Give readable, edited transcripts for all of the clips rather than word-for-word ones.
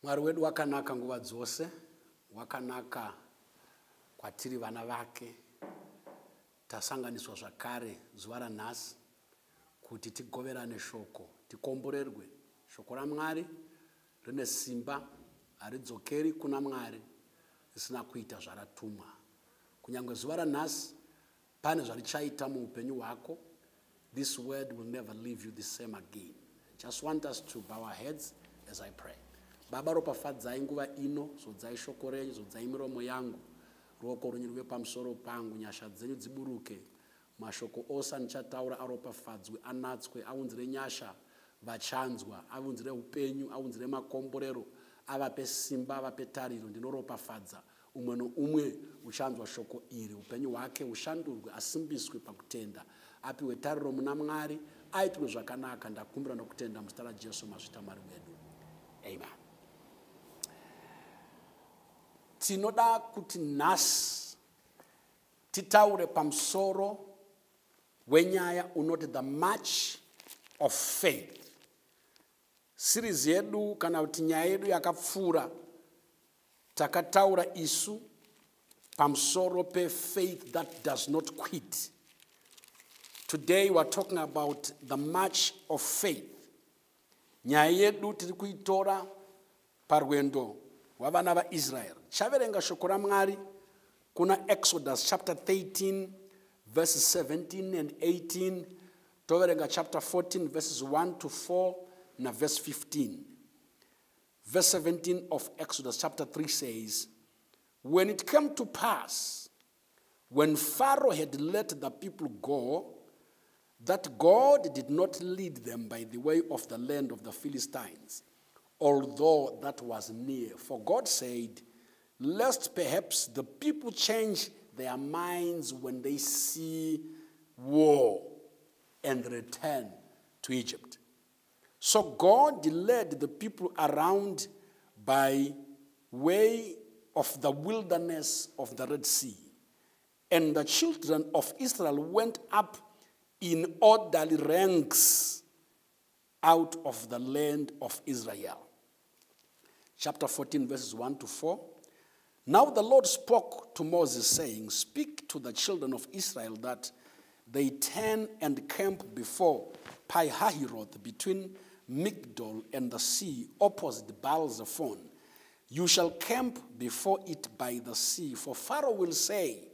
Mwari wedu wakanaka nguva dzose, wakanaka kwatiri vana vake. Tasanganiswa zvakare zuva ranhasi kuti tigoverane shoko, tikomborerwe. Shoko raMwari rine simba, haridzokeri kuna Mwari risina kuita zvaratumwa. Kunyange zuva ranhasi pane zvarichaita muupenyu hwako, this word will never leave you the same again. Just want us to bow our heads as I pray. Baba, ropafadzai nguva ino, zodzai shoko renyu, zodzai miromo yangu, ruoko rwenyu ruve pamusoro pangu, nyasha dzenyu dziburuke. Mashoko ose andichataura aropafadzwe, anatswe, aunzire nyasha vachanzwa, aunzire upenyu, aunzire makomborero, avape simba, avape tariro. Ndinoropafadza umwe noumwe uchanzwa shoko iri, upenyu hwake ushandurwe, asimbiswe pakutenda, apiwe tariro muna Mwari, aitwe zvakanaka. Ndakumbira nokutenda muzita raJesu mazvita Mwari wedu. Amen. Tinoda kuti nhasi titaure pamusoro wenyaya unoti the march of faith. Series yedu kana kuti nyaya yedu yakapfuura takataura isu pamusoro pe faith that does not quit. Today we are talking about the march of faith. Nyaya yedu tiri kuitora parwendo wavana vaIsrael. Chaverenga shoko raMwari kuna Exodus chapter 13 verses 17 and 18. Toverenga chapter 14 verses 1 to 4 na verse 15. Verse 17 of Exodus chapter 3 says, when it came to pass, when Pharaoh had let the people go, that God did not lead them by the way of the land of the Philistines, although that was near. For God said, lest perhaps the people change their minds when they see war and return to Egypt. So God led the people around by way of the wilderness of the Red Sea. And the children of Israel went up in orderly ranks out of the land of Israel. Chapter 14 verses 1 to 4. Now the Lord spoke to Moses, saying, speak to the children of Israel that they turn and camp before Pi-hahiroth, between Migdol and the sea, opposite Baal-zephon. You shall camp before it by the sea, for Pharaoh will say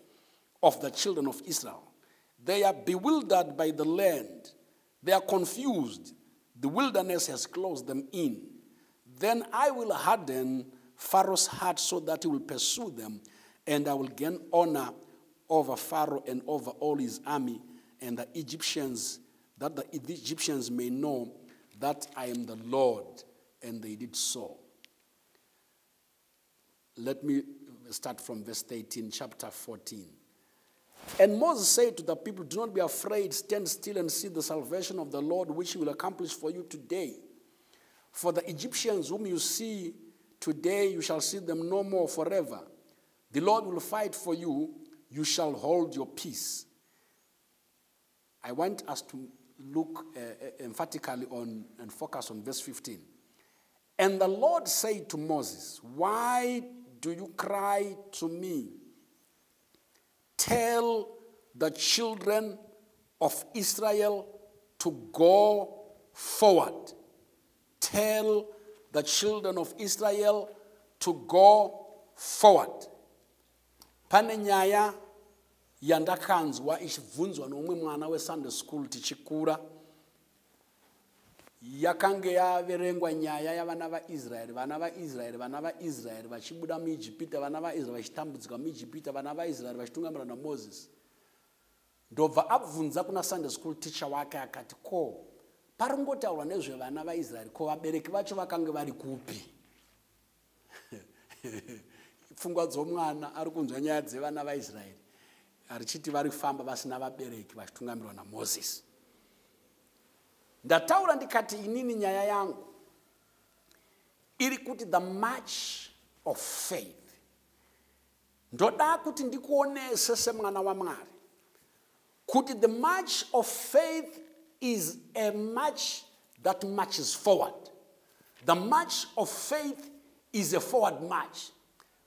of the children of Israel, they are bewildered by the land, they are confused, the wilderness has closed them in. Then I will harden Pharaoh's heart so that he will pursue them, and I will gain honor over Pharaoh and over all his army and the Egyptians, that the Egyptians may know that I am the Lord. And they did so. Let me start from verse 18, chapter 14. And Moses said to the people, do not be afraid, stand still and see the salvation of the Lord, which he will accomplish for you today. For the Egyptians whom you see today, you shall see them no more forever. The Lord will fight for you, you shall hold your peace. I want us to look emphatically on and focus on verse 15. And the Lord said to Moses, why do you cry to me? Tell the children of Israel to go forward. Tell the children of Israel to go forward. Pane nyaya yandakanzwa ichibvunzwa nomwe mwana weSunday school tichikura. Yakange yaverengwa nyaya yavana vaIsraeri, vana vaIsraeri vachibuda muIjipita, vana vaIsraeri vachitambudzika muIjipita, vana vaIsraeri vachitungamirwa naMoses. Ndobva abvunza kuna Sunday school teacher wake akati, ko paringotaurwa nezvevana vaIsraeri, ko vabereki vacho vakange vari kupi? Pfungwa dzomwana ari kunzwa nyaya dzevana vaIsraeri arichiti vari kufamba vasina vabereki vachitungamirwa naMoses. Ndataura ndikati inini nyaya yangu iri kuti the march of faith. Ndoda kuti ndikuonese semwana waMwari kuti the march of faith is a march that marches forward. The march of faith is a forward march.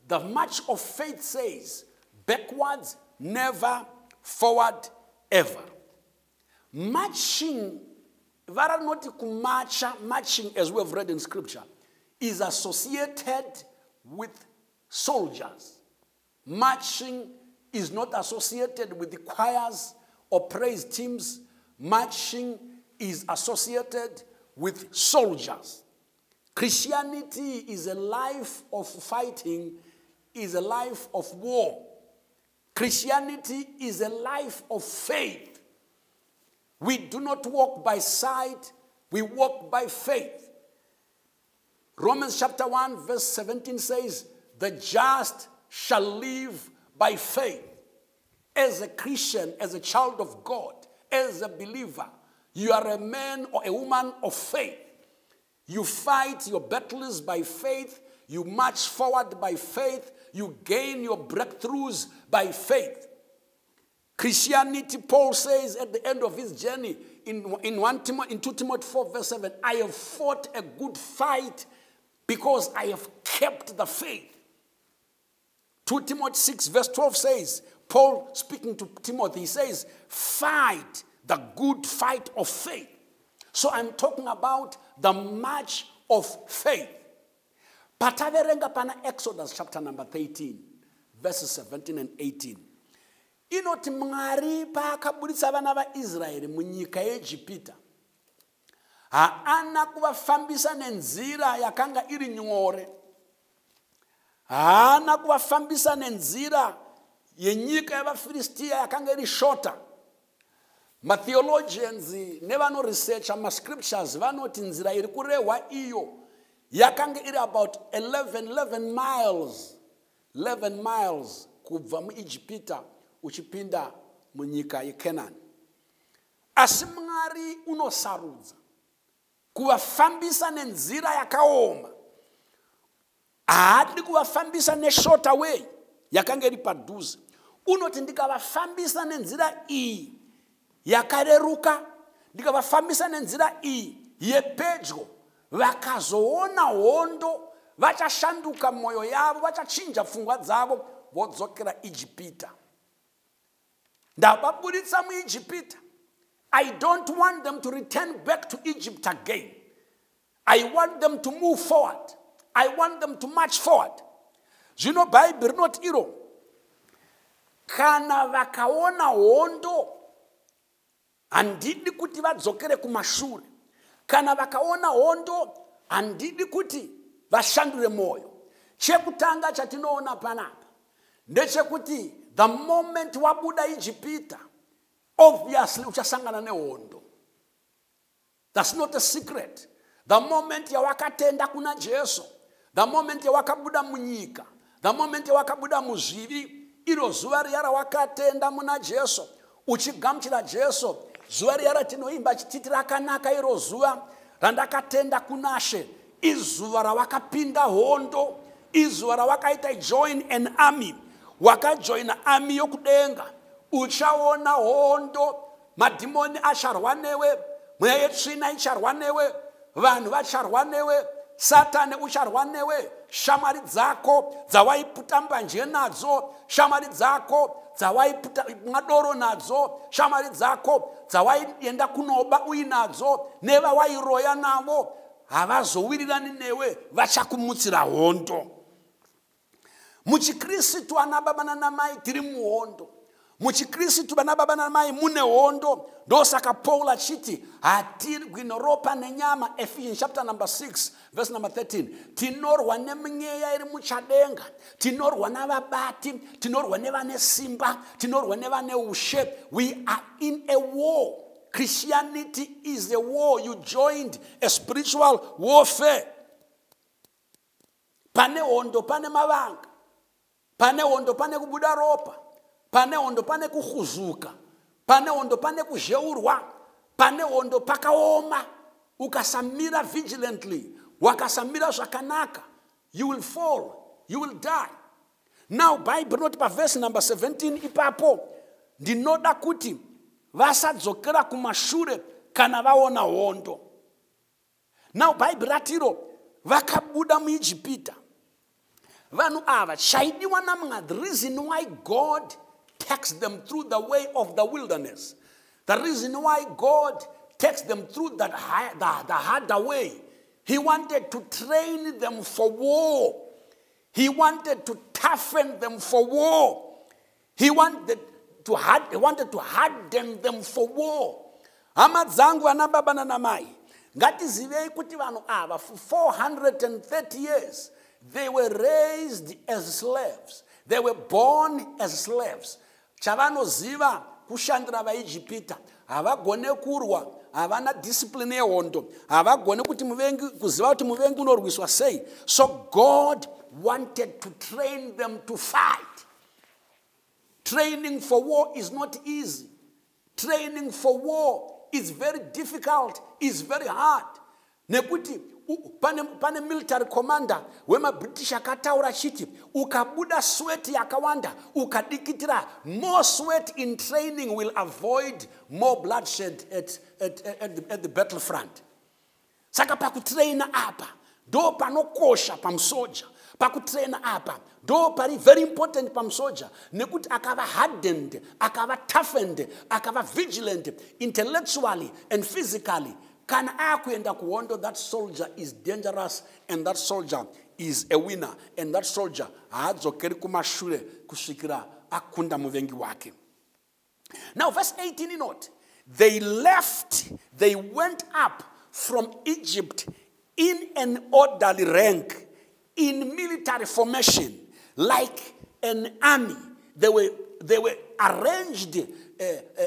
The march of faith says, backwards, never, forward, ever. Marching, marching, as we have read in scripture, is associated with soldiers. Marching is not associated with the choirs or praise teams. Marching is associated with soldiers. Christianity is a life of fighting, is a life of war. Christianity is a life of faith. We do not walk by sight, we walk by faith. Romans chapter 1 verse 17 says, the just shall live by faith. As a Christian, as a child of God, as a believer, you are a man or a woman of faith. You fight your battles by faith. You march forward by faith. You gain your breakthroughs by faith. Christianity, Paul says at the end of his journey in 2 Timothy 4 verse 7, I have fought a good fight because I have kept the faith. 2 Timothy 6 verse 12 says, Paul speaking to Timothy, he says, fight the good fight of faith. So I'm talking about the march of faith. Pataverenga pana Exodus chapter number 13, verses 17 and 18. Inoti Mwari paakabudisa vana vaIsraeri munyika yeJipita. Haana kuvafambisa nenzira yakanga iri nyore. Haana kuvafambisa nenzira yenyika yavaFilistia yakanga iri shorter. Ma-theologians nevanoresearcha ma-scriptures vanoti nzira iri kurehwa iyo yakanga iri about 11 miles kubva muIjipita uchipinda munyika yeCanaan. Asi Mwari unosarudza kuvafambisa nenzira yakaoma. Haadi kuvafambisa neshorter way yakanga iri padhuze. Unoti ndikavafambisa nenzira iyi yakareruka, ndikavafambisa nenzira iyi yepedyo, vakazoona hondo, vachashanduka moyo yavo, vachachinja pfungwa dzavo, vodzokera Ijipita. Ndavabuditsa muIjipita. I don't want them to return back to Egypt again. I want them to move forward. I want them to march forward. You know, Bible not iro. Kana vakaona hondo, handidi kuti vadzokere kumashure. Kana vakaona hondo, handidi kuti vashandure moyo. Chekutanga chatinoona panapa ndechekuti the moment wabuda Ijipita, obviously uchasangana nehondo. That's not a secret. The moment yawakatenda kuna Jesu, the moment yawakabuda munyika, the moment yawakabuda muzvivi, iro zuva riyara wakatenda muna Jesu, uchigamuchira Jesu, zuva riyara tinoimba chititi rakanaka iro zuva randakatenda kunashe, izuva rawakapinda hondo, izuva rawakaita join an army, wakajoin army yokudenga, uchaona hondo, madimoni acharwa newe, mweya yetsvina icharwa newe, vanhu vacharwa newe, Satani ucharwa newe, shamari dzako dzawaiputa mbanje nadzo, shamari dzako dzawaiputa madoro nadzo, shamari dzako dzawaienda kunoba uinadzo, neva wairoya navo, havazowirirani newe, vachakumutsira hondo. Muchikristu vana baba nana mai tiri muhondo. Muchikristu vana baba nana mai mune hondo. Ndosaka Paul achiti hatirwi neropa nenyama. Ephesians chapter number 6 verse number 13. Tinorwa nemweya iri muchadenga. Tinorwa navabati. Tinorwa nevane simba. Tinorwa nevane ushe. We are in a war. Christianity is a war. You joined a spiritual warfare. Pane hondo, pane mavanga. Pane hondo, pane kubuda ropa. Pane hondo, pane kuhuzuka. Pane hondo, pane kuzheurwa. Pane hondo, pakaoma. Ukasamira vigilantly. Wakasamira zvakanaka. You will fall. You will die. Now, Bible not pa verse number 17 ipapo. Ndinoda kuti vasadzokera kumashure kana vaona hondo. Now, Bible ratiro vakabuda muIjipita. vanhu ava chaidiwa namwari, the reason why God takes them through the way of the wilderness, the reason why God takes them through the harder way, he wanted to train them for war. He wanted to toughen them for war. He wanted to harden them for war. Hama dzangu ana baba na namai, ngatizivei kuti vanhu ava for 430 years they were raised as slaves. They were born as slaves. Chavanoziva kushandira vaIjipita, havagone kurwa, havana discipline yehondo, havagone kuti muvengi kuziva kuti muvengi unorwiswa sei. So God wanted to train them to fight. Training for war is not easy. Training for war is very difficult, is very hard. Nekuti pane military commander wema British akataura chiti ukabuda sweat yakawanda ukadikitira, more sweat in training will avoid more bloodshed at the battlefront. Saka pakutraina apa do panokosha pamsoja, pakutraina apa do pari very important pamsoja, nekuti akava hardened, akava toughened, akava vigilant intellectually and physically. Kana akuenda kuhondo, that soldier is dangerous and that soldier is a winner, and that soldier haadzokeri kumashure kusvikira akunda muvengi wake. Now verse 18 in note, they left, they went up from Egypt in an orderly rank, in military formation, like an army. They were arranged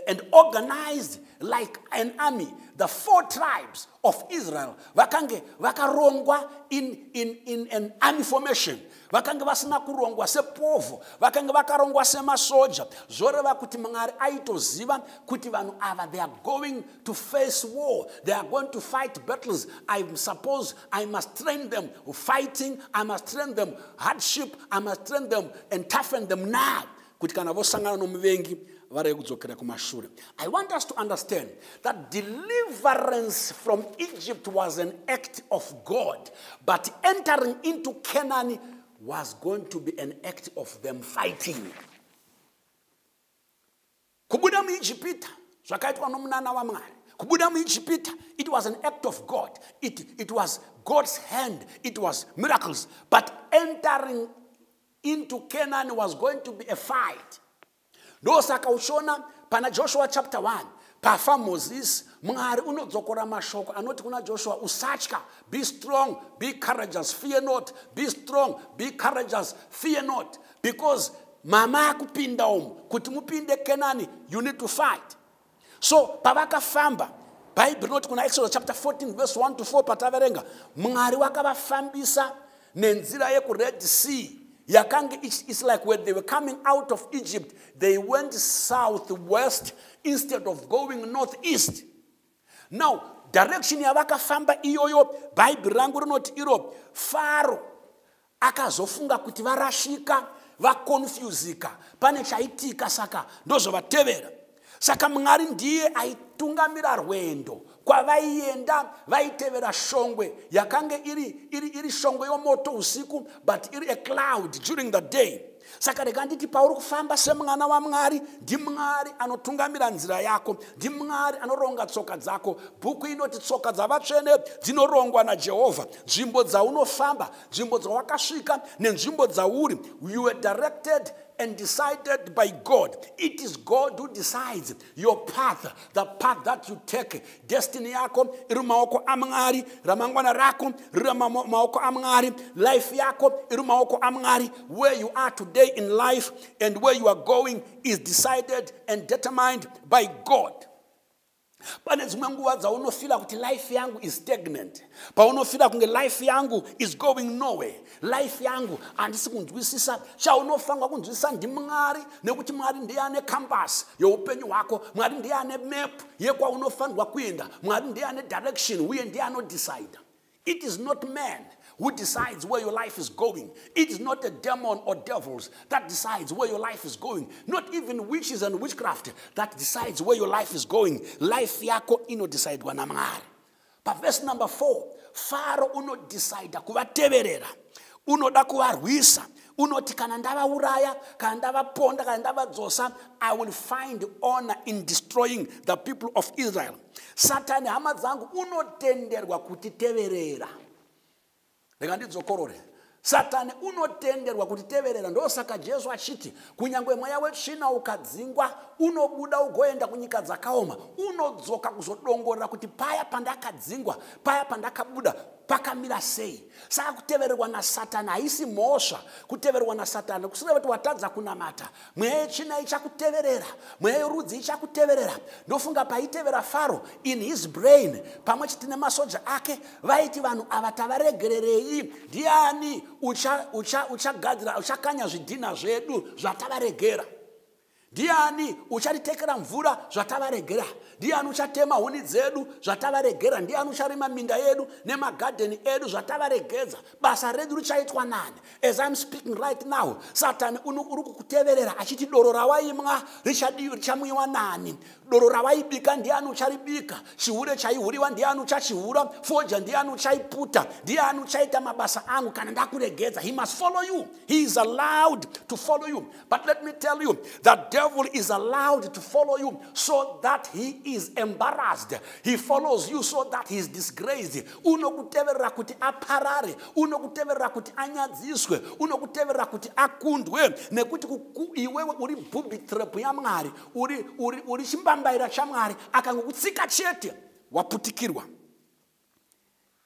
and organized like an army. The 4 tribes of Israel vakange vakarongwa in an army formation. Vakange vasina kurongwa sepovo, vakange vakarongwa semasoja. Zoreva kuti Mwari aitoziva kuti vanhu ava, they are going to face war, they are going to fight battles. I suppose I must train them fighting, I must train them hardship, I must train them and toughen them now. Kuti kana vosangana nomuvengi varekudzokera kumashure. I want us to understand that deliverance from Egypt was an act of God, but entering into Canaan was going to be an act of them fighting. Kubuda mu Egypt, zvakaitwa nomunana waMwari. Kubuda mu Egypt, it was an act of God. It was God's hand. It was miracles. But entering into Canaan was going to be a fight. Ndosaka ushona pana Joshua chapter 1. Pafa Moses, Mwari unodzokora mashoko anoti kuna Joshua, usatya, be strong, be courageous, fear not, be strong, be courageous, fear not. Because mama kupinda kuti mupinde Canaan, you need to fight. So pavaka famba, Bible noti kuna Exodus chapter 14 verse 1 to 4 pataverenga, Mwari wakavafambisa nenzira yeku Red Sea. It's like when they were coming out of Egypt, they went southwest instead of going northeast. Now, direction yavakafamba iyoyo, Bible rangu rinoti iro, Pharaoh akazofunga kuti varashika, vakonfusika, pane chaitika saka ndozovatevera. Saka Mwari ndiye aitungamira rwendo kwavaienda vaitevera shongwe yakange iri shongwe yomoto usiku, but iri a cloud during the day. Saka rega nditi pauri kufamba semwana waMwari, ndi Mwari anotungamira nzira yako, ndi Mwari anoronga tsoka dzako. Bhuku inoti tsoka dzavatsvene dzinorongwa naJehovha. Nzvimbo dzaunofamba, nzvimbo dzawakasvika nenzvimbo dzauri, you were directed and decided by God. It is God who decides your path, the path that you take. Destiny yako iri maoko aMwari, ramangwana rako riri maoko aMwari, life yako iri maoko aMwari. Where you are today in life and where you are going is decided and determined by God. Pane dzimwe nguva dzaunofila kuti life yangu is stagnant, paunofila kunge life yangu is going nowhere, life yangu handisi kunzwisisa, chaunofanwa kunzwisisa ndi Mwari, nekuti Mwari ndiye ane compass youpenyu hwako, Mwari ndiye ane map yekwaunofanwa kuenda, Mwari ndiye ane direction, uye ndiye anodecide. It is not man who decides where your life is going. It is not a demon or devils that decides where your life is going. Not even witches and witchcraft that decides where your life is going. Life yako ino decide wana Mwari. But verse number 4, Pharaoh uno decide kuvateverera. unoda kuvarwisa. Unoti kana ndavauraya, kana ndavaponda, kana ndavadzosa, I will find honor in destroying the people of Israel. Satani hama dzangu unotenderwa kutiteverera. Rega ndidzokorore. Satani unotenderwa kutiteverera. Ndosaka Jesu achiti kunyangwe mweya wetsvina ukadzingwa unobuda ugoenda kunyika dzakaoma, unodzoka kuzodongorera kuti paya pandakadzingwa, paya pandakabuda pakamira sei. Saka kutevererwa naSatani haisi mhosva. Kutevererwa naSatani kusina kuti watadza kunamata, mweya yetsvina ichakuteverera, mweya yerudzi ichakuteverera. Ndofunga paitevera Faro in his brain, pamwe chete nemasoja ake, vaiti vanhu ava tavaregererei, ndiani uchagadzira, uchakanya zvidhina zvedu zvatavaregera? Ndiani ucharitekera mvura zvatavaregera? Ndiani uchatema huni dzedu zvatavaregera? Ndiani ucharima minda yedu nemagadheni edu zvatavaregedza? Basa redu richaitwa nani? As I'm speaking right now, Satani uri kukuteverera achiti doro rawaimwa richamwiwa nani? Doro rawaibika ndiani ucharibika? Chihure chaihuriwa ndiani uchachihura? Foja ndiani uchaiputa? Ndiani uchaita mabasa angu kana ndakuregedza? He must follow you. He is allowed to follow you. But let me tell you, that devil is allowed to follow you so that he is embarrassed. He follows you so that he is disgraced. Unokuteverera kuti aparare, unokuteverera kuti anyadziswe, unokuteverera kuti akundwe, nekuti iwewe uri booby trap yaMwari, uri chimbambaira chaMwari, akangokutsika chete waputikirwa.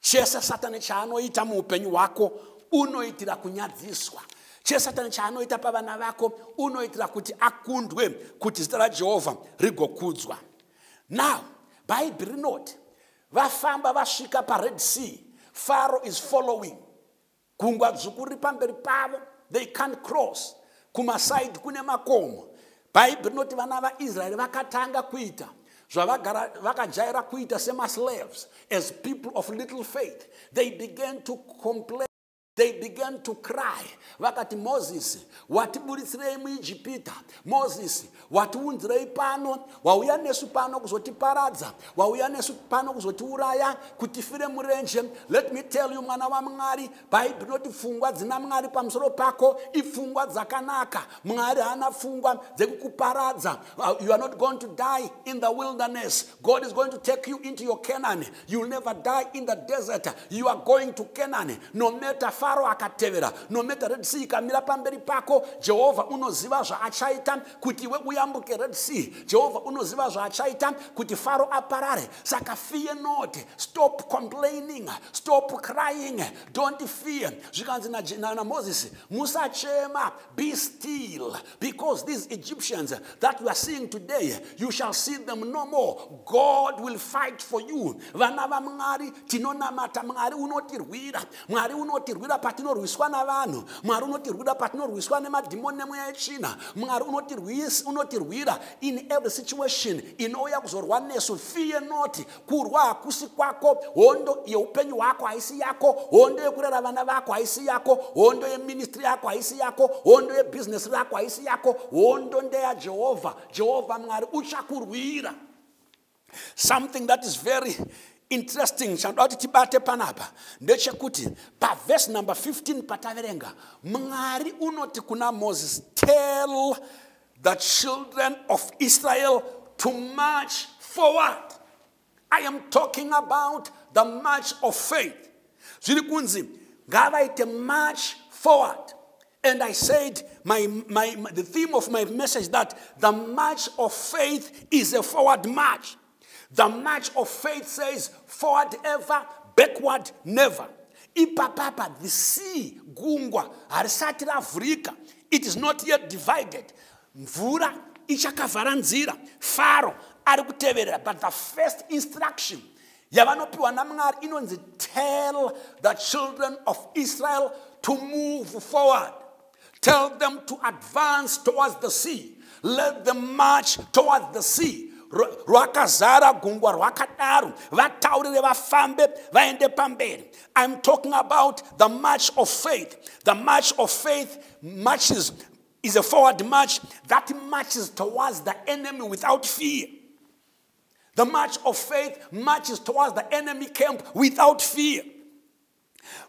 Chese Satani chaanoita muupenyu hwako unoitira kunyadziswa. Chese Satani chaanoita pavana vako unoitira kuti akundwe, kuti zita raJehovha rigokudzwa. Now, Bible rinoti vafamba vasvika paRed Sea, Pharaoh is following. Gungwa dzvuku riri pamberi pavo, they can't cross. Kumaside kune makomo. Bible rinoti vana vaIsraeri vakatanga kuita zvavakajaira kuita sema-slaves, as people of little faith. They began to complain. They began to cry. Vakati Moses, watibuditsirei muIjipita. Moses, watiunzirei pano, wauya nesu pano kuzotiparadza, wauya nesu pano kuzotiuraya, kutifire murenje. Let me tell you, mwana waMwari, Bible noti pfungwa dzina Mwari pamusoro pako ipfungwa dzakanaka. Mwari hana pfungwa dzekukuparadza. You are not going to die in the wilderness. God is going to take you into your Canaan. You will never die in the desert. You are going to Canaan. No matter Pharaoh akatevera, no matter Red Sea ikamira pamberi pako, Jehovah unoziva zvaachaita kuti iwe uyambuke Red Sea. Jehovah unoziva zvaachaita kuti Pharaoh aparare. Saka fear not. Stop complaining. Stop crying. Don't fear. Zvikanzi na Moses, musachema, be still, because these Egyptians that we are seeing today, you shall see them no more. God will fight for you. Vana vaMwari tinonamata Mwari unotirwira. Mwari unotirwira patinorwiswa navanhu. Mwari unotirwira patinorwiswa nemadhimoni nemweya yetsvina. Mwari unotirwira in every situation inouya kuzorwa nesu. Fear not. Kurwa hakusi kwako. Hondo yeupenyu hwako haisi yako. Hondo yekurera vana vako haisi yako. Hondo yeministry yako haisi yako. Hondo yebusiness yako haisi yako. Hondo ndeya Jehovah. Jehovah Mwari uchakurwira. Something that is very interesting, chandoti tibate panapa, ndechekuti pa verse number 15 pataverenga, Mwari unoti kuna Moses, tell the children of Israel to march forward. I am talking about the march of faith. Zviri kunzi ngavaite march forward. And I said, the theme of my message, that the march of faith is a forward march. The march of faith says, forward ever, backward never. Ipapapa, the sea, gungwa, harisati ravhurika. It is not yet divided. Mvura ichakavhara nzira. Pharaoh ari kuteverera. But the first instruction yavanopiwa naMwari inonzi, tell the children of Israel to move forward. Tell them to advance towards the sea. Let them march towards the sea. Rwakazara gungwa rwakadaru, vataurire vafambe vaende pamberi. I'm talking about the march of faith. The march of faith is a forward march that marches towards the enemy without fear. The march of faith marches towards the enemy camp without fear.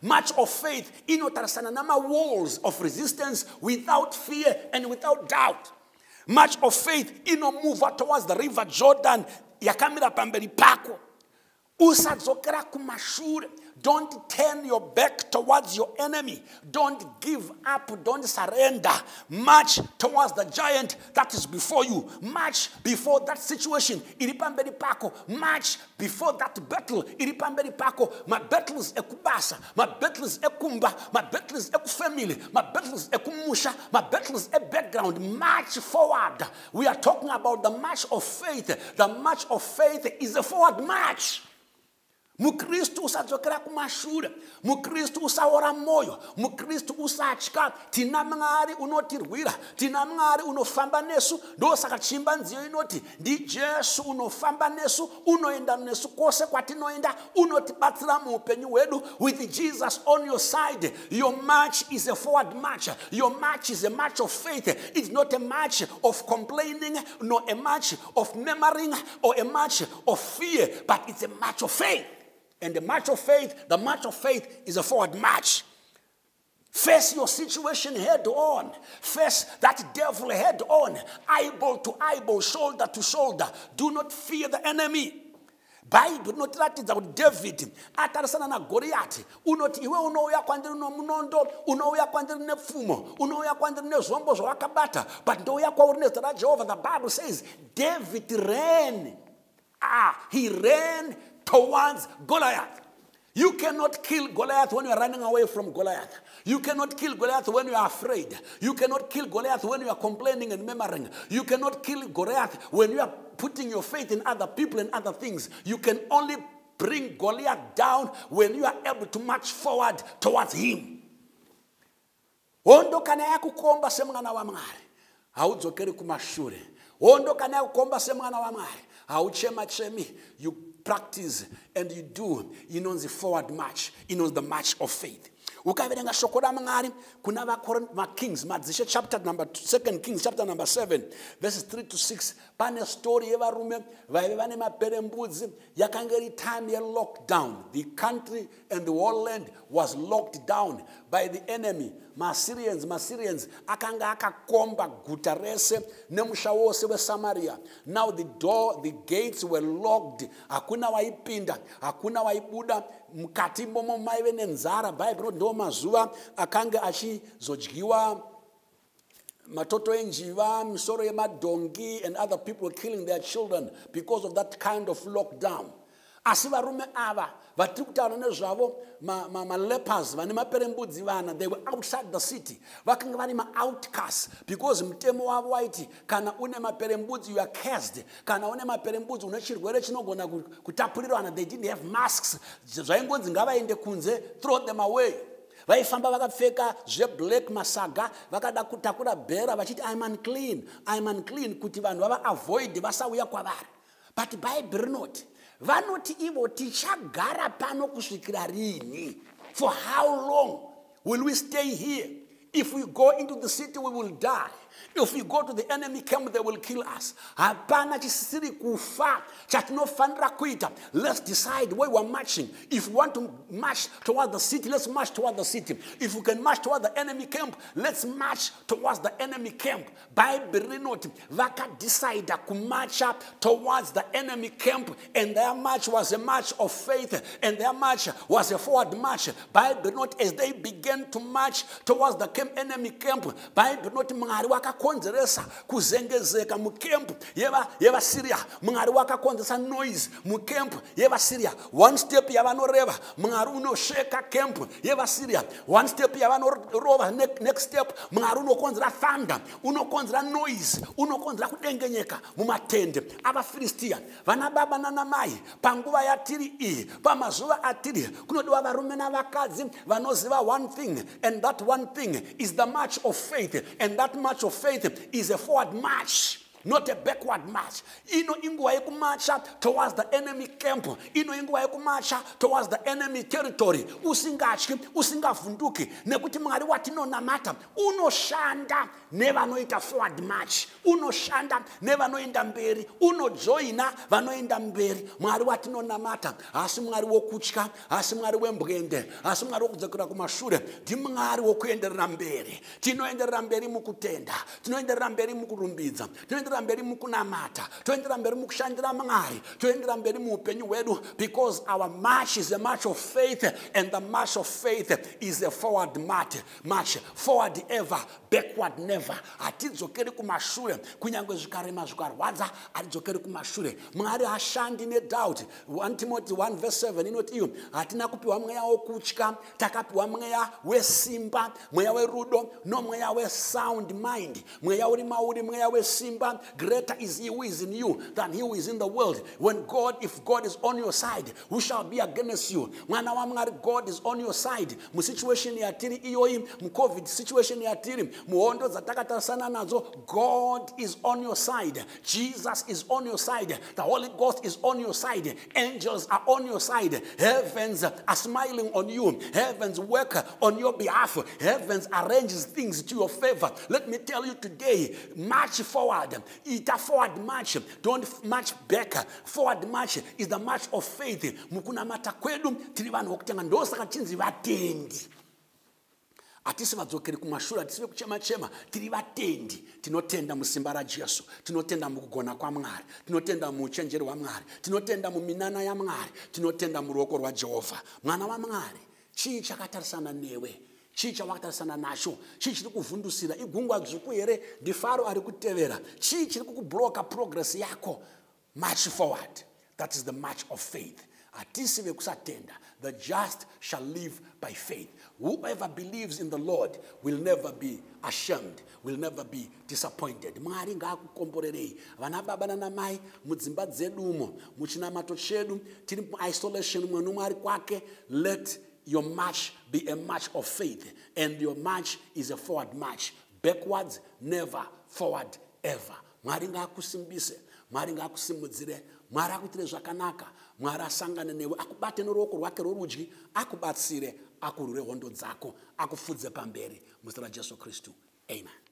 March of faith inotarisana nama-walls of resistance without fear and without doubt. March of faith inomuva towards the river Jordan yakamira pamberi pako. Usadzokera kumashure. Don't turn your back towards your enemy. Don't give up. Don't surrender. March towards the giant that is before you. March before that situation. Iripamberi pako. March before that battle. Iripamberi pako. My battle is ekubasa. My battle is ekumba. My battle is ekufamily. My battle is ekumusha. My battle is a background. March forward. We are talking about the march of faith. The march of faith is a forward march. Mukristu usadzokera kumashure, Mukristu usaora moyo, Mukristu usatya, tina Mwari unotirwira, tina Mwari unofamba nesu, ndosaka chimbanziyo inoti, ndi Jesu unofamba nesu, unoenda nesu kose kwatinoenda, unotibatsira muupenyu wedu. With Jesus on your side, your march is a forward march. Your march is a march of faith. It's not a march of complaining, nor a march of murmuring, or a march of fear, but it's a march of faith. And the march of faith is a forward march. Face your situation head on. Face that devil head on. Eyeball to eyeball, shoulder to shoulder. Do not fear the enemy. Bible notiratidza kuti David atarisana na Goliath unoti iwe unouya kwandiri nomunondo, unouya kwandiri nepfumo, unouya kwandiri nezvombo zvawakabata, but ndouya kwauri nezita raJehovah. The Bible says David ran. He ran towards Goliath. You cannot kill Goliath when you are running away from Goliath. You cannot kill Goliath when you are afraid. You cannot kill Goliath when you are complaining and murmuring. You cannot kill Goliath when you are putting your faith in other people and other things. You can only bring Goliath down when you are able to march forward towards him. Ondo kana yakukomba semwana wa Mwari, haudzokeri kumashure. Ondo kana yakukomba semwana wa Mwari, hauchema chemi. You practice and you do, the forward march, the march of faith. Ukaverenga shoko ra Mwari kuna vaKings, madzishe chapter number 2 Kings chapter number 7 verses 3 to 6. Pane story yevarume vaive vane maperembudzi. Yakanga iri time ye lockdown. The country and the whole land was locked down by the enemy. Massyrians akanga akakomba guta rese nemusha wose weSamaria. Now the gates were locked. Hakuna waipinda, hakuna waibuda. Mukati momo maive nenzara. Bible ndo mazuva akanga achizodyiwa matoto enjiva, misoro yemadongi, and other people killing their children because of that kind of lockdown. Asi varume ava vatiri kutaura nezvavo lepers vane maperembudzi vana, they were outside the city. Vakanga vari outcasts because mutemo wavo waiti kana une maperembudzi you are cursed. Kana une maperembudzi une chirwere chinogona kutapurirwana. They didn't have masks. Zvaingonzi ngavaende kunze, throw them away. Vaifamba vakapfeka zve-black masaga, vakada kutakura bhera vachiti I'm unclean kuti vanhu vava avoid vasauya kwavari. But Bible rinoti vanoti ivo tichagara pano kusvikira rini? For how long will we stay here? If we go into the city, we will die. If we go to the enemy camp, they will kill us. Hapana chisiri kufa chatinofanira kuita. Let's decide where we're marching. If we want to march toward the city, let's march toward the city. If we can march toward the enemy camp, let's march towards the enemy camp. Bible rinoti vaka decide to march up towards the enemy camp, and their march was a march of faith, and their march was a forward march. Bible rinoti as they began to march towards the enemy camp, Bible rinoti Mwari wakakonzeresa kuzengezeka mukemp yevaSyria. Mwari wakakonzeresa noise mukemp yevaSyria. One step yavanoreva, Mwari unosheka camp yevaSyria. One step yavanorova, next step Mwari unokonzera thunder, unokonzera noise, unokonzera kudengenyeka mumatende avaFilistia. Vana baba nana mai, panguva yatiri iyi, pamazuva atiri, kunodiwa varume navakadzi vanoziva one thing, and that one thing is the march of faith, and that march of faith is a forward march. not a backward march. Ino inguva yekumacha towards the enemy camp. Ino inguva yekumacha towards the enemy territory. Usingatyi, usingavhunduki, nekuti Mwari watinonamata unoshanda nevanoita forward march. Unoshanda nevanoenda mberi, unojoina vanoenda mberi. Mwari watinonamata hasi Mwari wokutya, hasi Mwari wembwende, hasi Mwari wokudzokera kumashure, ndi Mwari wokuenderera mberi. Tinoenderera mberi mukutenda, tinoenderera mberi mukurumbidza, tinoenderera mberi mukunamata, toenderera mberi mukushandira Mwari, toenderera mberi muupenyu hwedu, because our march is a march of faith, and the march of faith is a forward march. Forward ever, backward never. Hatidzokeri kumashure, kunyange zvikarema zvikarwadza, hatidzokeri kumashure. Mwari hashandi nedoubt. 1 Timothy 1 verse 7 inoti iyo, hatina kupiwa mweya wokutya, takapiwa mweya wesimba, mweya werudo, no mweya wesound mind, mweya uri mauri, mweya wesimba. Greater is he who is in you than he who is in the world. If God is on your side, who shall be against you? Mwana wa Mwari, God is on your side. Mu situation yatiri iyoyi, mu COVID situation yatiri, muhondo dzatakatarisana nadzo, God is on your side. Jesus is on your side. The Holy Ghost is on your side. Angels are on your side. Heavens are smiling on you. Heavens work on your behalf. Heavens arranges things to your favor. Let me tell you today, march forward. It's a forward march. Don't march back. Forward march is the march of faith. Mukunamata kwedu tiri vanhu vokutenga, ndosaka tinzi vatendi. Hatisi vadzokeri kumashure, hatisi kuchema, tiri vatendi. Tinotenda musimba raJesu, tinotenda mukugona kwaMwari, tinotenda muuchenjeri hwaMwari, tinotenda muminana yaMwari, tinotenda muruoko rwaJehovha. Mwana waMwari, chii chakatarisana newe? Chii chawakatarisana nacho? Chii chiri kuvhundusira? Igungwa dzvuku here? Ndifaro ari kutevera? Chii chiri kukubloka progress yako? March forward. That is the march of faith. Hatisi vekusatenda. The just shall live by faith. Whoever believes in the Lord will never be ashamed, will never be disappointed. Mwari ngaakukomborerei. Vana baba nana mai mudzimba dzedumo, muchinamato chedu, tiri mu-isolation mwe Mwari kwake. Let your march be a march of faith, and your march is a forward march. Backwards never, forward ever. Mwari ngaakusimbise, Mwari ngaakusimudzire, Mwari akuitire zvakanaka, Mwari asangane newe, akubate noruoko rwake rworudyi, akubatsire, akurwire hondo dzako, akufudze pamberi muzita raJesu Kristu. Amen.